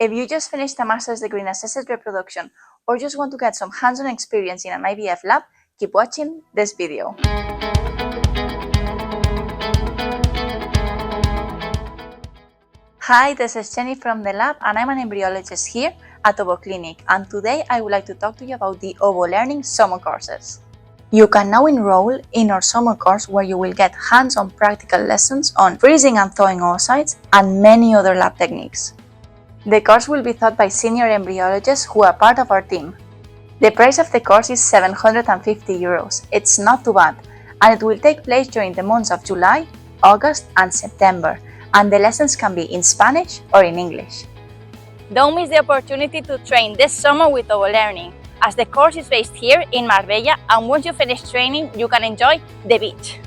If you just finished a master's degree in assisted reproduction or just want to get some hands-on experience in an IVF lab, keep watching this video. Hi, this is Jenny from the lab and I'm an embryologist here at Ovolearning, and today I would like to talk to you about the Ovolearning summer courses. You can now enroll in our summer course where you will get hands-on practical lessons on freezing and thawing oocytes and many other lab techniques. The course will be taught by senior embryologists who are part of our team. The price of the course is €750. It's not too bad, and it will take place during the months of July, August and September, and the lessons can be in Spanish or in English. Don't miss the opportunity to train this summer with Ovolearning, as the course is based here in Marbella, and once you finish training, you can enjoy the beach.